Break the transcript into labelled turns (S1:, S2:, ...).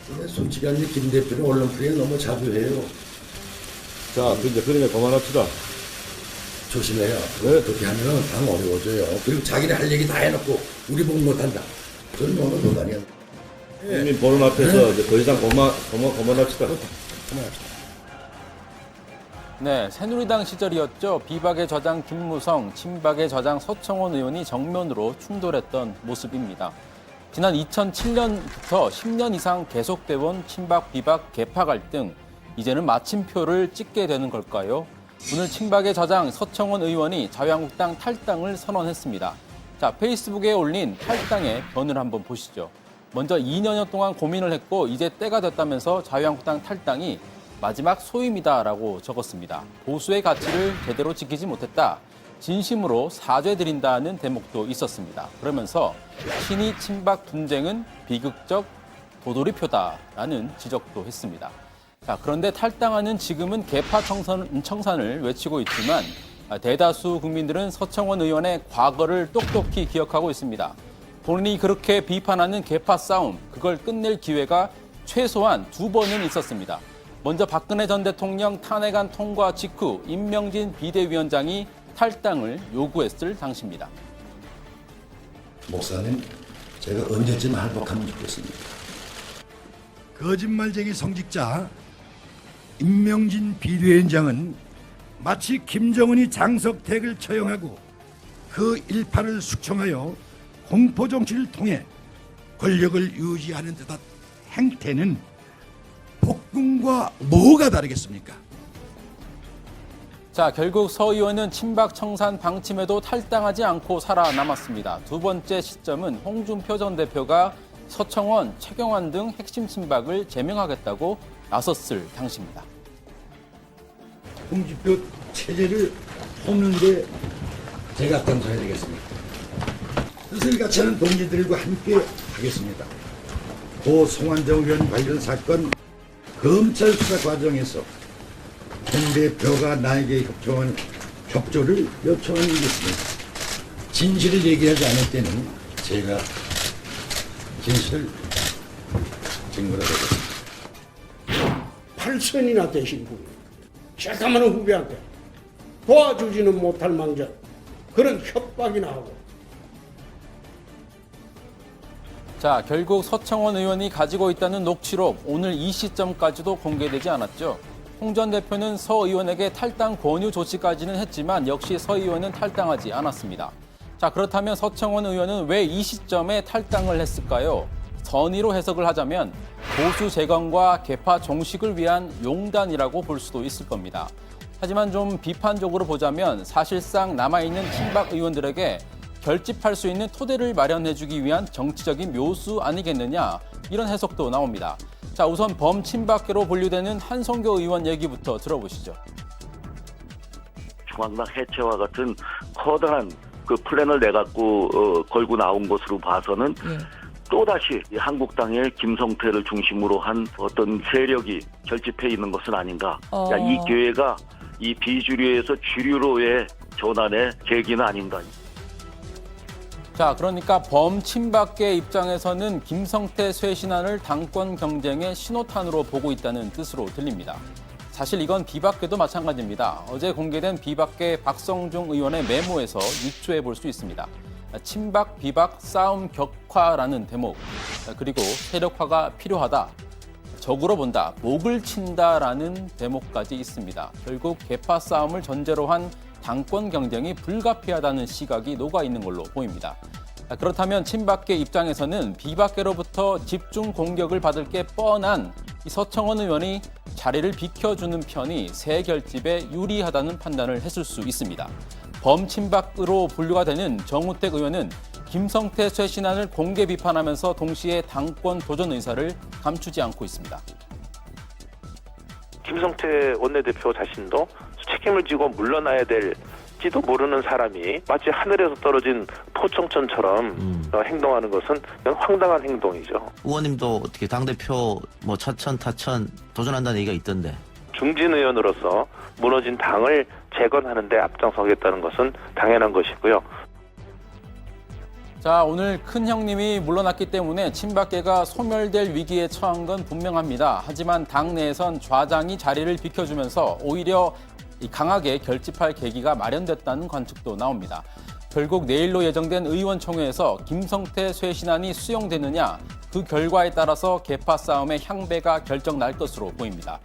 S1: 근데 솔직한 김 대표는 언론프레에 너무 자주 해요.
S2: 자, 이제 그러면 그만합시다.
S1: 조심해요.
S2: 네.
S1: 그렇게 하면 당 어려워져요. 그리고 자기네 할 얘기 다 해놓고 우리 보고 못한다. 그건 너무 노단이야.
S2: 국민 보는 앞에서 이제 더 이상 그만합시다.
S1: 그만합시다.
S3: 네, 새누리당 시절이었죠. 비박의 저장 김무성, 친박의 저장 서청원 의원이 정면으로 충돌했던 모습입니다. 지난 2007년부터 10년 이상 계속돼 온 친박, 비박, 개파 갈등, 이제는 마침표를 찍게 되는 걸까요? 오늘 친박의 저장 서청원 의원이 자유한국당 탈당을 선언했습니다. 자, 페이스북에 올린 탈당의 변을 한번 보시죠. 먼저 2년여 동안 고민을 했고 이제 때가 됐다면서 자유한국당 탈당이 마지막 소임이다라고 적었습니다. 보수의 가치를 제대로 지키지 못했다. 진심으로 사죄드린다는 대목도 있었습니다. 그러면서 친이 친박 분쟁은 비극적 도돌이표다라는 지적도 했습니다. 자, 그런데 탈당하는 지금은 개파 청산을 외치고 있지만 대다수 국민들은 서청원 의원의 과거를 똑똑히 기억하고 있습니다. 본인이 그렇게 비판하는 개파 싸움, 그걸 끝낼 기회가 최소한 2번은 있었습니다. 먼저 박근혜 전 대통령 탄핵안 통과 직후 임명진 비대위원장이 탈당을 요구했을 당시입니다.
S1: 목사님, 제가 언제쯤 할복하면 좋겠습니까?
S4: 거짓말쟁이 성직자 임명진 비대위원장은 마치 김정은이 장석택을 처형하고 그 일파를 숙청하여 공포정치를 통해 권력을 유지하는 듯한 행태는 폭군과 뭐가 다르겠습니까?
S3: 자, 결국 서 의원은 친박 청산 방침에도 탈당하지 않고 살아남았습니다. 두 번째 시점은 홍준표 전 대표가 서청원, 최경환 등 핵심 친박을 제명하겠다고 나섰을 당시입니다.
S1: 홍준표 체제를 뽑는데 제가 앞장서야 되겠습니다. 뜻을 같이 하는 동지들과 함께 하겠습니다. 고 송환정 의원 관련 사건 검찰 수사 과정에서 홍 대표가 나에게 협조를 요청한 일이 있습니다. 진실을 얘기하지 않을 때는 제가 진실을 증거하게 되겠습니다.
S5: 8선이나 되신 분이 새까마는 후배한테 도와주지는 못할 망정 그런 협박이나 하고.
S3: 자, 결국 서청원 의원이 가지고 있다는 녹취록 오늘 이 시점까지도 공개되지 않았죠. 홍 전 대표는 서 의원에게 탈당 권유 조치까지는 했지만 역시 서 의원은 탈당하지 않았습니다. 자, 그렇다면 서청원 의원은 왜 이 시점에 탈당을 했을까요? 선의로 해석을 하자면 보수 재건과 개파 종식을 위한 용단이라고 볼 수도 있을 겁니다. 하지만 좀 비판적으로 보자면 사실상 남아있는 친박 의원들에게 결집할 수 있는 토대를 마련해주기 위한 정치적인 묘수 아니겠느냐, 이런 해석도 나옵니다. 자, 우선 범친박계로 분류되는 한성교 의원 얘기부터 들어보시죠.
S6: 중앙당 해체와 같은 커다란 그 플랜을 내갖고 걸고 나온 것으로 봐서는 또다시 한국당의 김성태를 중심으로 한 어떤 세력이 결집해 있는 것은 아닌가. 이 기회가 이 비주류에서 주류로의 전환의 계기는 아닌가.
S3: 자, 그러니까 범친박계 입장에서는 김성태 쇄신안을 당권 경쟁의 신호탄으로 보고 있다는 뜻으로 들립니다. 사실 이건 비박계도 마찬가지입니다. 어제 공개된 비박계 박성중 의원의 메모에서 유추해 볼 수 있습니다. 친박, 비박, 싸움 격화라는 대목, 그리고 세력화가 필요하다, 적으로 본다, 목을 친다라는 대목까지 있습니다. 결국 개파 싸움을 전제로 한 당권 경쟁이 불가피하다는 시각이 녹아 있는 걸로 보입니다. 그렇다면 친박계 입장에서는 비박계로부터 집중 공격을 받을 게 뻔한 이 서청원 의원이 자리를 비켜주는 편이 새 결집에 유리하다는 판단을 했을 수 있습니다. 범친박으로 분류가 되는 정우택 의원은 김성태 쇄신안을 공개 비판하면서 동시에 당권 도전 의사를 감추지 않고 있습니다.
S7: 김성태 원내대표 자신도 책임을 지고 물러나야 될지도 모르는 사람이 마치 하늘에서 떨어진 포청천처럼 행동하는 것은 그냥 황당한 행동이죠.
S8: 의원님도 어떻게 당대표 뭐 차천 타천 도전한다는 얘기가 있던데.
S7: 중진 의원으로서 무너진 당을 재건하는 데 앞장서겠다는 것은 당연한 것이고요.
S3: 자, 오늘 큰 형님이 물러났기 때문에 친박계가 소멸될 위기에 처한 건 분명합니다. 하지만 당내에선 좌장이 자리를 비켜주면서 오히려 강하게 결집할 계기가 마련됐다는 관측도 나옵니다. 결국 내일로 예정된 의원총회에서 김성태 쇄신안이 수용되느냐, 그 결과에 따라서 계파 싸움의 향배가 결정 날 것으로 보입니다.